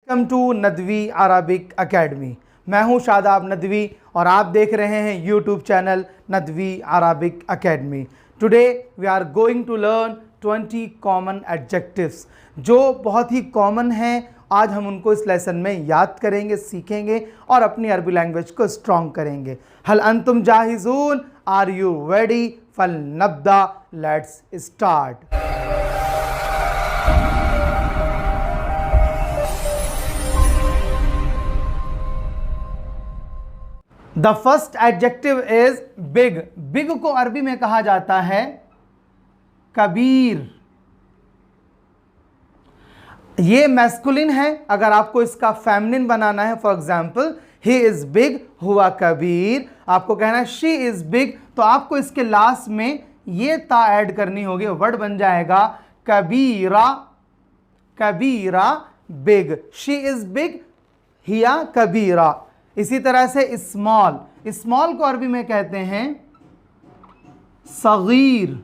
Welcome to Nadvi Arabic academy. मैं हूं शादाब नदवी और आप देख रहे हैं YouTube channel Nadvi Arabic academy. Today we are going to learn 20 common adjectives जो बहुत ही कॉमन हैं। आज हम उनको इस लेसन में याद करेंगे, सीखेंगे और अपनी अरबी लैंग्वेज को स्ट्रॉन्ग करेंगे। हल अंतुम जाहिजून, आर यू रेडी? फल नब्दा, let's start. The first adjective is big. Big को अरबी में कहा जाता है कबीर। ये मैस्कुलिन है। अगर आपको इसका फेमिनिन बनाना है, for example he is big, हुआ कबीर, आपको कहना है शी इज बिग, तो आपको इसके लास्ट में ये ता ऐड करनी होगी, वर्ड बन जाएगा कबीरा। कबीरा बिग, शी इज बिग, हिया कबीरा। इसी तरह से स्मॉल, स्मॉल को अरबी में कहते हैं सगीर।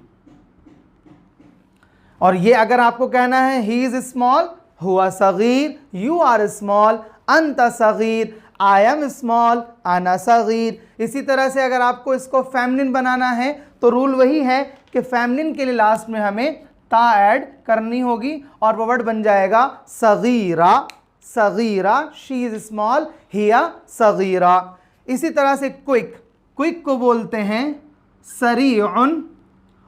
और ये अगर आपको कहना है ही इज स्मॉल, हुआ सगीर, यू आर स्मॉल, अंत सगीर, आई एम स्मॉल, आना सगीर। इसी तरह से अगर आपको इसको फेमिनिन बनाना है तो रूल वही है कि फेमिनिन के लिए लास्ट में हमें ता ऐड करनी होगी और वो वर्ड बन जाएगा सगीरा। सगीरा, शी इज स्मॉल, हिया सगीरा। इसी तरह से क्विक, क्विक को बोलते हैं सरीउन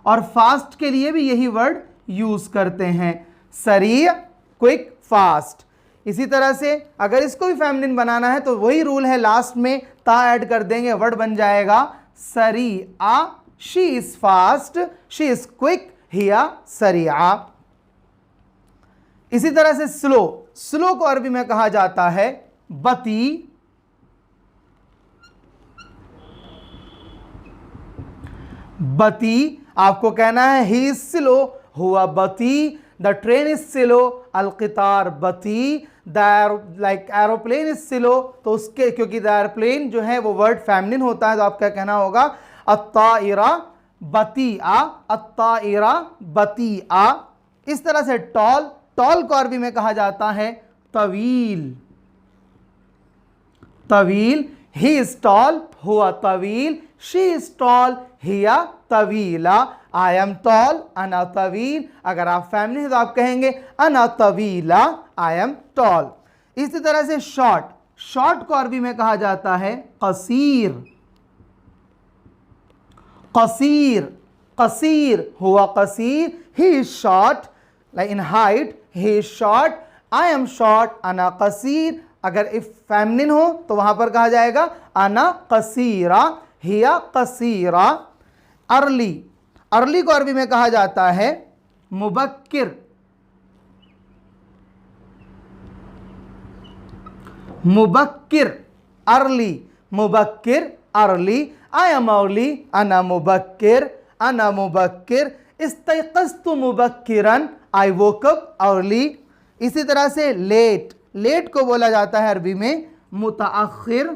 और फास्ट के लिए भी यही वर्ड यूज करते हैं, सरी, क्विक, फास्ट। इसी तरह से अगर इसको भी फेमिनिन बनाना है तो वही रूल है, लास्ट में ता ऐड कर देंगे, वर्ड बन जाएगा सरी आ। She is fast, she is quick, हिया सरीआ। इसी तरह से स्लो, स्लो को अरबी में कहा जाता है बती। बती, आपको कहना है ही इज स्लो, हुआ बती, द ट्रेन इज स्लो, अलकितार बती, the like aeroplane is slow, तो उसके क्योंकि द एरोप्लेन जो है वो वर्ड फेमिनिन होता है तो आपका कहना होगा अत्ताइरा बतीआ, अत्ताइरा बतीआ। इस तरह से टॉल, टॉल को अरबी में कहा जाता है तवील। तवील, ही इज टॉल, हुआ तवील, शी इज टॉल, हिया तवीला। आई एम टॉल, अना तवील। अगर आप फैमिली है तो आप कहेंगे अना तवीला, आई एम टॉल। इसी तरह से शॉर्ट, शॉर्ट को अरबी में कहा जाता है कसीर। कसीर, कसीर, हुआ कसीर, he is short, like in height, he is short, I am short, ana qasir। अगर इफ फेमिनिन हो तो वहां पर कहा जाएगा अना कसीरा, हिया कसीरा। अर्ली, अर्ली को अरबी में कहा जाता है मुबक्किर। मुबक्किर, अर्ली, मुबक्किर, अर्ली। आई एम अर्ली, अना मुबक्किर, अना मुबक्किर। इस्तयक़ज़्तु मुबक्किरन, आई वोक अप अर्ली। इसी तरह से लेट, लेट को बोला जाता है अरबी में मुतअख़िर।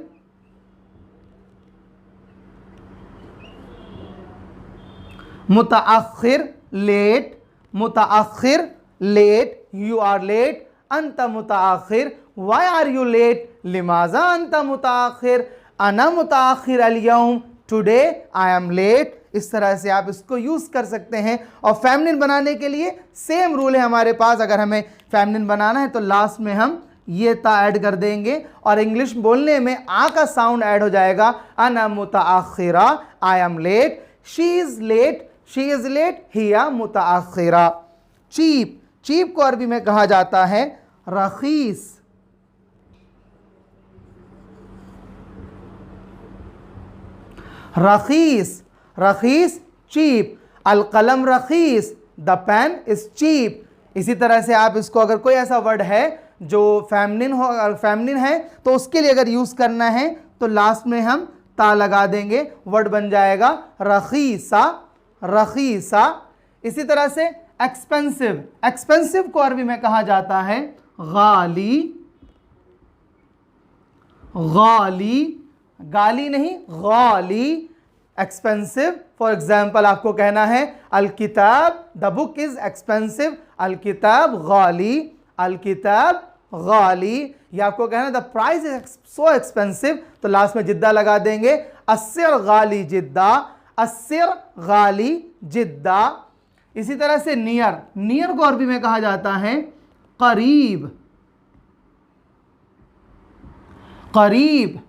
मुतअख़िर, लेट, मुतअख़िर, लेट, यू आर लेट, अंत मुतअख़िर, व्हाई आर यू लेट, लिमाज़ा अंत मुतअख़िर, अना मुतअख़िर अल-यौम, टुडे आई एम लेट। इस तरह से आप इसको यूज़ कर सकते हैं। और फेमिनिन बनाने के लिए सेम रूल है हमारे पास। अगर हमें फेमिनिन बनाना है तो लास्ट में हम ये ता ऐड कर देंगे और इंग्लिश बोलने में आ का साउंड ऐड हो जाएगा, अना मुतअख़िरा, I am late, she is late, she is late, हिया मुतअख़िरा। चीप, चीप को अरबी में कहा जाता है रखीस। रखीस, रखीस, चीप। अलकलम रखीस, द पेन इज चीप। इसी तरह से आप इसको अगर कोई ऐसा वर्ड है जो फेमिनिन हो, फेमिनिन है तो उसके लिए अगर यूज़ करना है तो लास्ट में हम ता लगा देंगे, वर्ड बन जाएगा रखीसा, रखीसा। इसी तरह से एक्सपेंसिव, एक्सपेंसिव को अरबी में कहा जाता है गाली। गाली, गाली नहीं, गाली, एक्सपेंसिव। फॉर एग्जाम्पल आपको कहना है अल किताब, द बुक इज एक्सपेंसिव, अल किताब गाली, अल किताब गाली, या आपको कहना the price is so expensive, तो लास्ट में जिद्दा लगा देंगे। अस्सिर गाली जिद्दा, अस्सिर गाली जिद्दा। इसी तरह से नियर, नियर को अरबी में कहा जाता है करीब, करीब।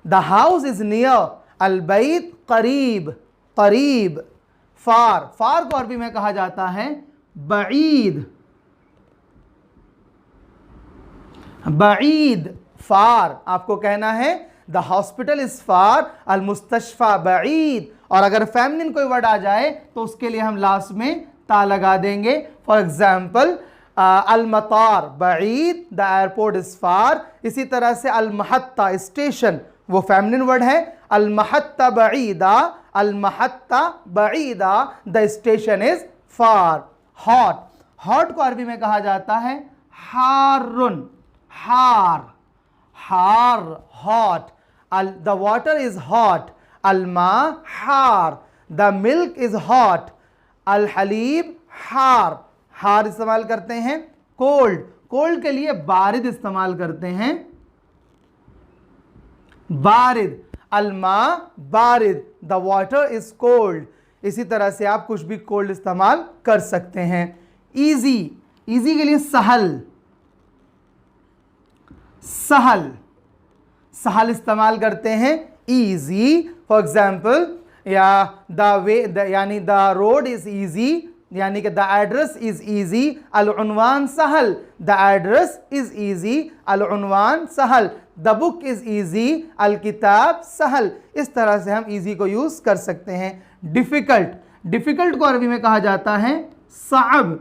द हाउस इज नियर, अल बैत करीब, करीब। फार, फार को अरबी में कहा जाता है बईद, बईद। फार आपको कहना है द हॉस्पिटल इज फार, अल मुस्तशफा बईद। और अगर फेमिनिन कोई वर्ड आ जाए तो उसके लिए हम लास्ट में ता लगा देंगे। फॉर एग्जाम्पल अल मतार बईद, द एयरपोर्ट इज फार। इसी तरह से अल महत्ता स्टेशन, वो फेमिनिन वर्ड है, अल महत्ता बईदा, अल महत्ता बईदा, the station is far. Hot, hot को अरबी में कहा जाता है हारुन, हार, हार, hot. The water is hot, अल मा हार, द मिल्क इज हॉट, अल हलीब हार, हार इस्तेमाल करते हैं। कोल्ड, कोल्ड के लिए बारिद इस्तेमाल करते हैं, बारिद। अल मा बारिद, द वाटर इज कोल्ड। इसी तरह से आप कुछ भी कोल्ड इस्तेमाल कर सकते हैं। इजी, इजी के लिए सहल, सहल, सहल इस्तेमाल करते हैं इजी। फॉर एग्जाम्पल या द वे, यानी द रोड इज इजी, यानी कि द एड्रेस इज इजी, अल उन्वान सहल, द एड्रेस इज इजी, अल उन्वान सहल। द बुक इज इजी, अल किताब सहल। इस तरह से हम इजी को यूज कर सकते हैं। डिफिकल्ट, डिफिकल्ट को अरबी में कहा जाता है साब,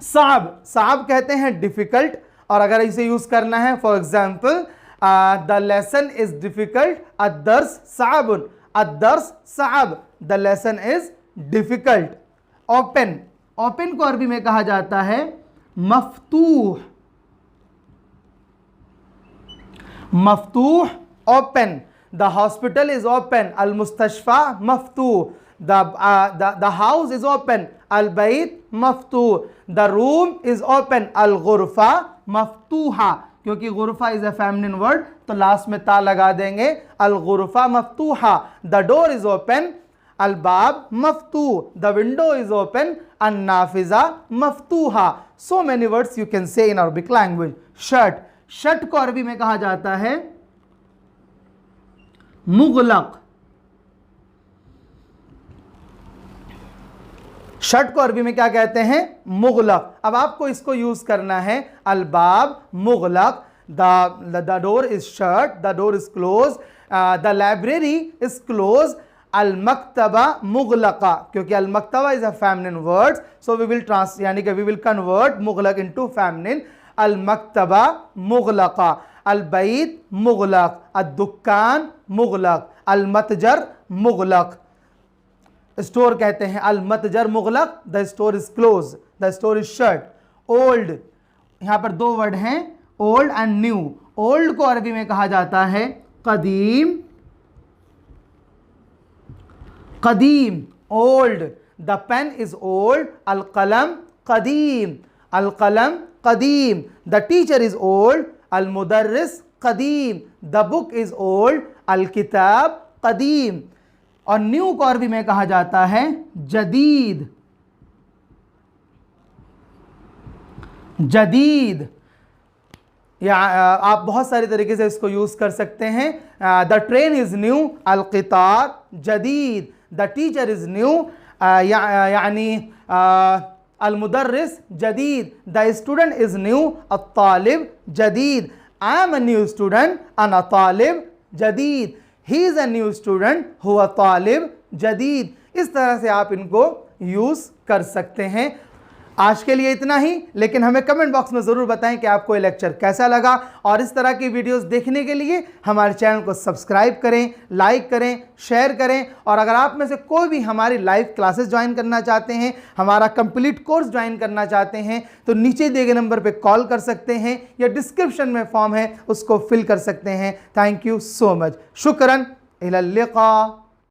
साब, साब कहते हैं डिफिकल्ट। और अगर इसे यूज करना है, for example the lesson is difficult, अदर्स साबुन, अदर्स साब, the lesson is difficult. Open, open को अरबी में कहा जाता है मफ्तूह, मफ्तूह, open. The hospital is open, अल मुस्तशफा मफ्तूह, the house is open, al bayt मफ्तूह, the room is open, al ghurfa मफ्तूहा। क्योंकि गुरफा इज अ फेमिनिन वर्ड तो लास्ट में ता लगा देंगे, अल गुरफा मफ्तूहा। द डोर इज ओपन, अल बाब मफ्तूह, द विंडो इज ओपन, अन नाफिजा मफ्तूहा। So many words you can say in Arabic language. Shut, shut को अरबी में कहा जाता है मुगलक, शर्ट को अरबी में क्या कहते हैं मुगलक। अब आपको इसको यूज करना है, अलबाब मुगलक, the door is shut, the door is close, the library is close, अल मक्तबा मुगलका। क्योंकि अल मक्तबा is a feminine word, so we will यानी कि वी विल कन्वर्ट मुगलक इनटू फेमिनिन। अल मक्तबा मुगलका, अल बैत मुगलक, अद दुकान मुगलक, अल मतजर मुगलक। स्टोर कहते हैं अल मतजर मुगलक, the store is close, the store is shut. Old, यहां पर दो वर्ड हैं, ओल्ड एंड न्यू। ओल्ड को अरबी में कहा जाता है कदीम, कदीम, old. The pen is old, अल कलम कदीम, अल कलम कदीम। द टीचर इज ओल्ड, अल मुदर्रिस कदीम, द बुक इज ओल्ड, अल किताब कदीम। और न्यू को अरबी में कहा जाता है जदीद, जदीद। या आप बहुत सारे तरीके से इसको यूज कर सकते हैं। द ट्रेन इज न्यू, अल क़ितार जदीद। द टीचर इज न्यू, यानी अल मुदर्रिस जदीद। द स्टूडेंट इज न्यू, अ तालिब जदीद। I am a new student, अना तालिब जदीद। He is a new student, हुआ तालिब जदीद। इस तरह से आप इनको यूज़ कर सकते हैं। आज के लिए इतना ही, लेकिन हमें कमेंट बॉक्स में ज़रूर बताएं कि आपको ये लेक्चर कैसा लगा। और इस तरह की वीडियोस देखने के लिए हमारे चैनल को सब्सक्राइब करें, लाइक करें, शेयर करें। और अगर आप में से कोई भी हमारी लाइव क्लासेस ज्वाइन करना चाहते हैं, हमारा कंप्लीट कोर्स ज्वाइन करना चाहते हैं, तो नीचे दिए गए नंबर पर कॉल कर सकते हैं या डिस्क्रिप्शन में फॉर्म है उसको फिल कर सकते हैं। Thank you so much. शुक्रन, इला लिक़ा।